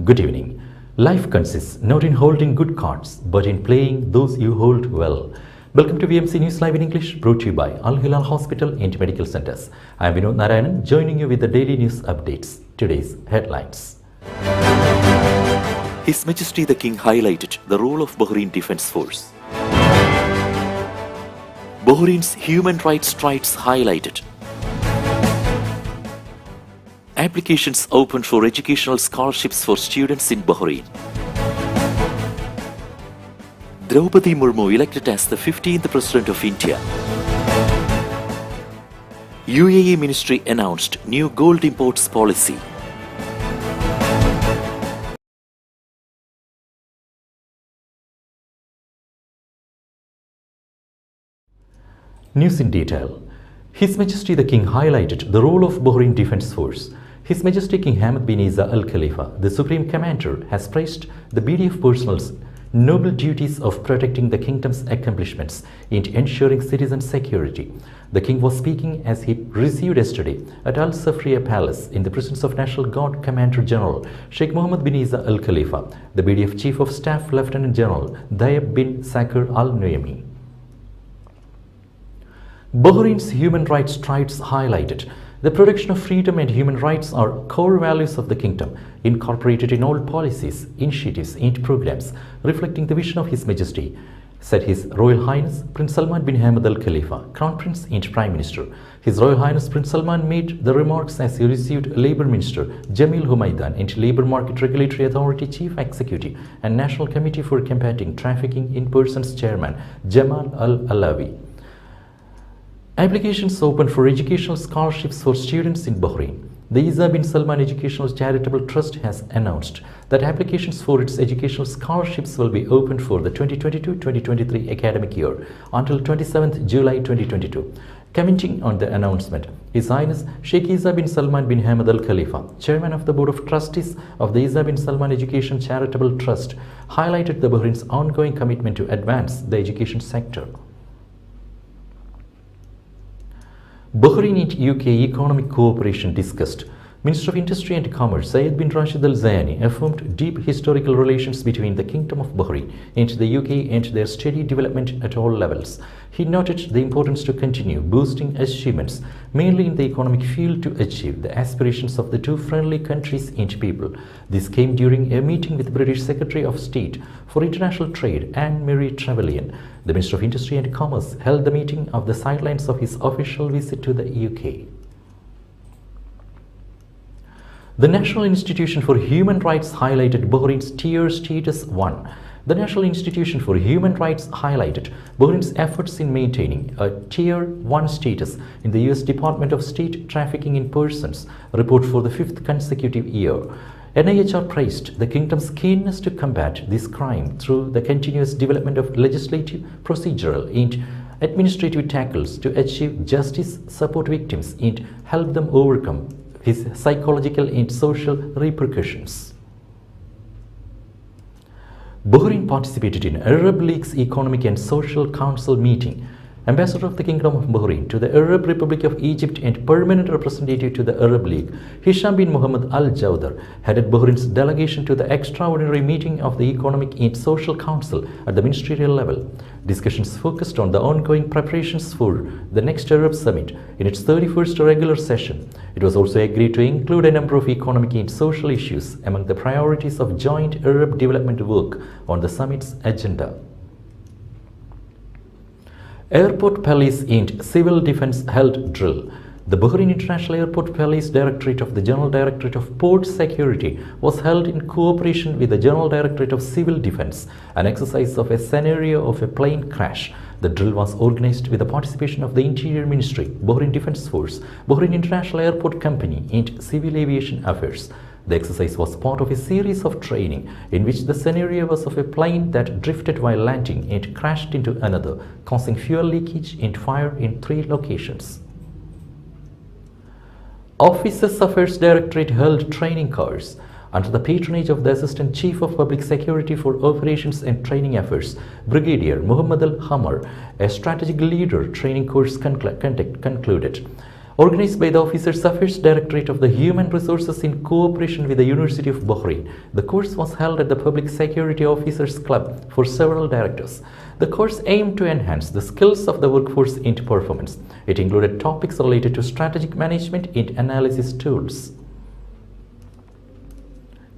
Good evening. Life consists not in holding good cards, but in playing those you hold well. Welcome to VMC News Live in English, brought to you by Al Hilal Hospital and Medical Centers. I am Vinod Narayanan, joining you with the daily news updates. Today's headlines. His Majesty the King highlighted the role of Bahrain Defence Force. Bahrain's human rights strides highlighted. Applications opened for educational scholarships for students in Bahrain. Draupadi Murmu elected as the 15th President of India. UAE Ministry announced new gold imports policy. News in detail. His Majesty the King highlighted the role of Bahrain Defence Force. His Majesty King Hamad bin Isa Al Khalifa, the Supreme Commander, has praised the BDF personnel's noble duties of protecting the kingdom's accomplishments and ensuring citizen security. The King was speaking as he received yesterday at Al Safriya Palace in the presence of National Guard Commander General Sheikh Mohammed bin Isa Al Khalifa, the BDF Chief of Staff Lieutenant General Dayeb bin Sakir Al Nuaimi. Bahrain's human rights strides highlighted. The protection of freedom and human rights are core values of the kingdom, incorporated in all policies, initiatives and programs, reflecting the vision of His Majesty, said His Royal Highness Prince Salman bin Hamad Al Khalifa, Crown Prince and Prime Minister. His Royal Highness Prince Salman made the remarks as he received Labour Minister Jamil Humaidan and Labour Market Regulatory Authority Chief Executive and National Committee for Combating Trafficking in Persons Chairman Jamal Al Alawi. Applications open for educational scholarships for students in Bahrain. The Isa bin Salman Educational Charitable Trust has announced that applications for its educational scholarships will be opened for the 2022-2023 academic year until 27th July 2022. Commenting on the announcement, His Highness Sheikh Isa bin Salman bin Hamad Al Khalifa, Chairman of the Board of Trustees of the Isa bin Salman Education Charitable Trust, highlighted the Bahrain's ongoing commitment to advance the education sector. Bahrain and UK economic cooperation discussed. Minister of Industry and Commerce Zayed bin Rashid Al Zayani affirmed deep historical relations between the Kingdom of Bahrain and the UK and their steady development at all levels. He noted the importance to continue boosting achievements, mainly in the economic field, to achieve the aspirations of the two friendly countries and people. This came during a meeting with British Secretary of State for International Trade Anne-Marie Trevelyan. The Minister of Industry and Commerce held the meeting on the sidelines of his official visit to the UK. The National Institution for Human Rights highlighted Bahrain's Tier Status 1. The National Institution for Human Rights highlighted Bahrain's efforts in maintaining a Tier 1 status in the US Department of State Trafficking in Persons report for the 5th consecutive year. NIHR praised the kingdom's keenness to combat this crime through the continuous development of legislative, procedural and administrative tackles to achieve justice, support victims and help them overcome his psychological and social repercussions. Bahrain participated in Arab League's Economic and Social Council meeting. Ambassador of the Kingdom of Bahrain to the Arab Republic of Egypt and permanent representative to the Arab League, Hisham bin Mohammed Al Jawdar, headed Bahrain's delegation to the extraordinary meeting of the Economic and Social Council at the ministerial level. Discussions focused on the ongoing preparations for the next Arab Summit in its 31st regular session. It was also agreed to include a number of economic and social issues among the priorities of joint Arab development work on the summit's agenda. Airport Police and Civil Defense held drill. The Bahrain International Airport Police Directorate of the General Directorate of Port Security was held in cooperation with the General Directorate of Civil Defense, an exercise of a scenario of a plane crash. The drill was organized with the participation of the Interior Ministry, Bahrain Defence Force, Bahrain International Airport Company and Civil Aviation Affairs. The exercise was part of a series of training in which the scenario was of a plane that drifted while landing and crashed into another, causing fuel leakage and fire in 3 locations. Officers Affairs Directorate held training course under the patronage of the Assistant Chief of Public Security for Operations and Training Affairs, Brigadier Muhammad Al Hamar. A strategic leader training course concluded. Organized by the Officers Affairs Directorate of the Human Resources in cooperation with the University of Bahrain, the course was held at the Public Security Officers Club for several directors. The course aimed to enhance the skills of the workforce into performance. It included topics related to strategic management and analysis tools.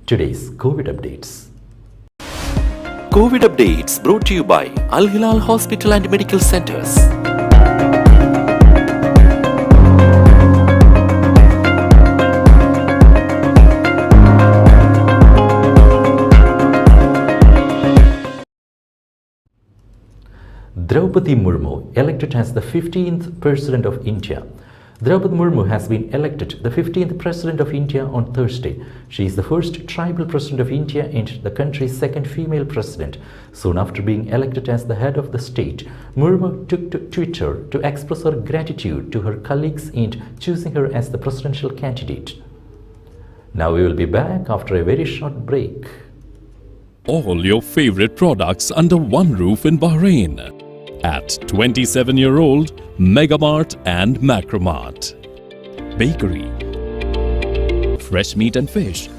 Today's COVID updates. COVID updates brought to you by Al Hilal Hospital and Medical Centers. Draupadi Murmu, elected as the 15th President of India. Draupadi Murmu has been elected the 15th President of India on Thursday. She is the first tribal President of India and the country's second female President. Soon after being elected as the head of the state, Murmu took to Twitter to express her gratitude to her colleagues in choosing her as the presidential candidate. Now we will be back after a very short break. All your favorite products under one roof in Bahrain. At 27-year-old Megamart and Macromart. Bakery, fresh meat and fish,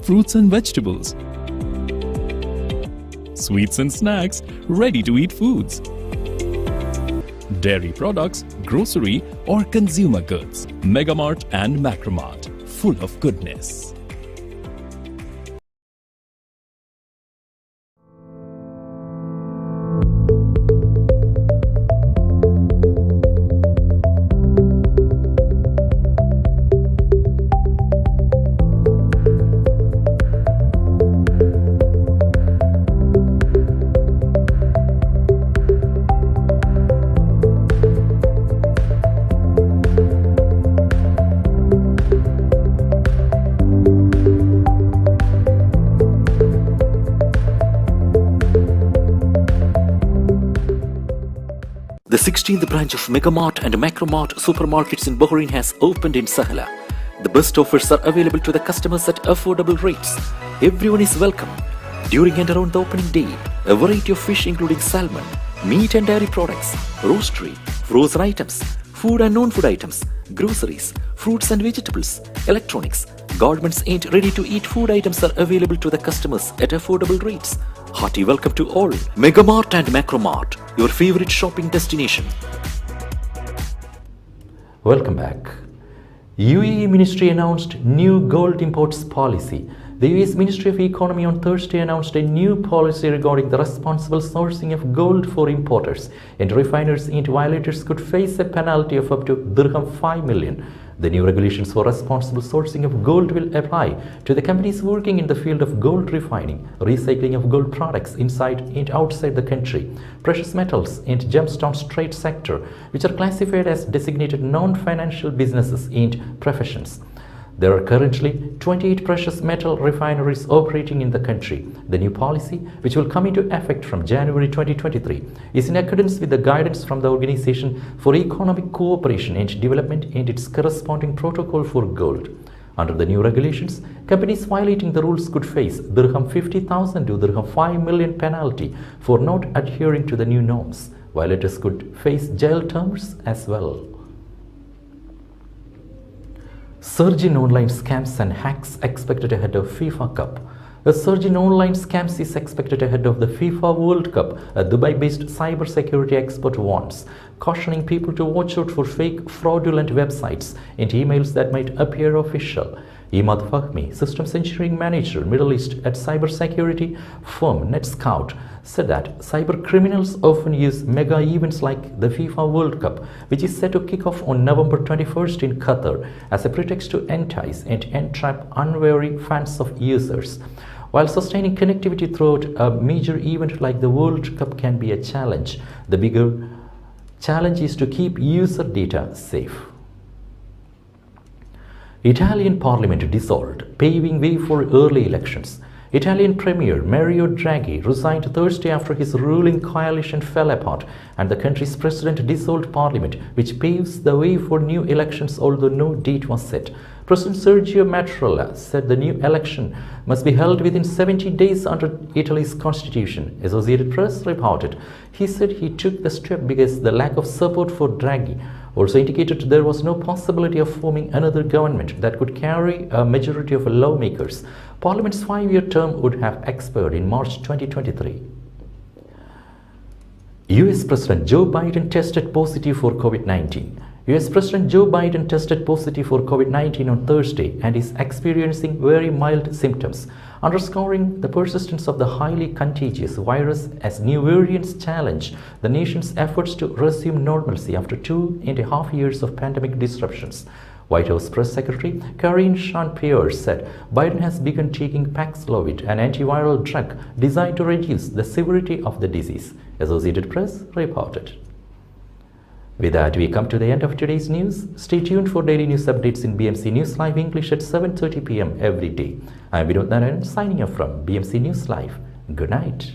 fruits and vegetables, sweets and snacks, ready-to-eat foods, dairy products, grocery or consumer goods. Megamart and Macromart, full of goodness. The 16th branch of Megamart and Macromart supermarkets in Bahrain has opened in Sahala. The best offers are available to the customers at affordable rates. Everyone is welcome. During and around the opening day, a variety of fish including salmon, meat and dairy products, roastery, frozen items, food and non-food items, groceries, fruits and vegetables, electronics, garments and ready-to-eat food items are available to the customers at affordable rates. Hearty welcome to all. Megamart and Macromart, your favorite shopping destination. Welcome back. UAE Ministry announced new gold imports policy. The US Ministry of Economy on Thursday announced a new policy regarding the responsible sourcing of gold for importers, and refiners and violators could face a penalty of up to dirham 5 million. The new regulations for responsible sourcing of gold will apply to the companies working in the field of gold refining, recycling of gold products inside and outside the country, precious metals and gemstones trade sector, which are classified as designated non-financial businesses and professions. There are currently 28 precious metal refineries operating in the country. The new policy, which will come into effect from January 2023, is in accordance with the guidance from the Organization for Economic Cooperation and Development and its corresponding protocol for gold. Under the new regulations, companies violating the rules could face dirham 50,000 to dirham 5 million penalty for not adhering to the new norms. Violators could face jail terms as well. Surge in online scams and hacks expected ahead of FIFA Cup. A surge in online scams is expected ahead of the FIFA World Cup, a Dubai-based cybersecurity expert warns, cautioning people to watch out for fake, fraudulent websites and emails that might appear official. Imad Fahmi, Systems Engineering Manager, Middle East at cybersecurity firm NetScout, said that cyber criminals often use mega events like the FIFA World Cup, which is set to kick off on November 21st in Qatar, as a pretext to entice and entrap unwary fans of users. While sustaining connectivity throughout a major event like the World Cup can be a challenge, the bigger challenge is to keep user data safe. Italian parliament dissolved, paving way for early elections. Italian Premier Mario Draghi resigned Thursday after his ruling coalition fell apart and the country's president dissolved parliament, which paves the way for new elections, although no date was set. President Sergio Mattarella said the new election must be held within 70 days under Italy's constitution, Associated Press reported. He said he took the step because the lack of support for Draghi also indicated there was no possibility of forming another government that could carry a majority of lawmakers. Parliament's 5-year term would have expired in March 2023. US President Joe Biden tested positive for COVID-19. US President Joe Biden tested positive for COVID-19 on Thursday and is experiencing very mild symptoms, underscoring the persistence of the highly contagious virus as new variants challenge the nation's efforts to resume normalcy after 2.5 years of pandemic disruptions. White House Press Secretary Karine Jean-Pierre said Biden has begun taking Paxlovid, an antiviral drug designed to reduce the severity of the disease, Associated Press reported. With that, we come to the end of today's news. Stay tuned for daily news updates in BMC News Live English at 7:30 p.m. every day. I am Vinod Narayan signing off from BMC News Live. Good night.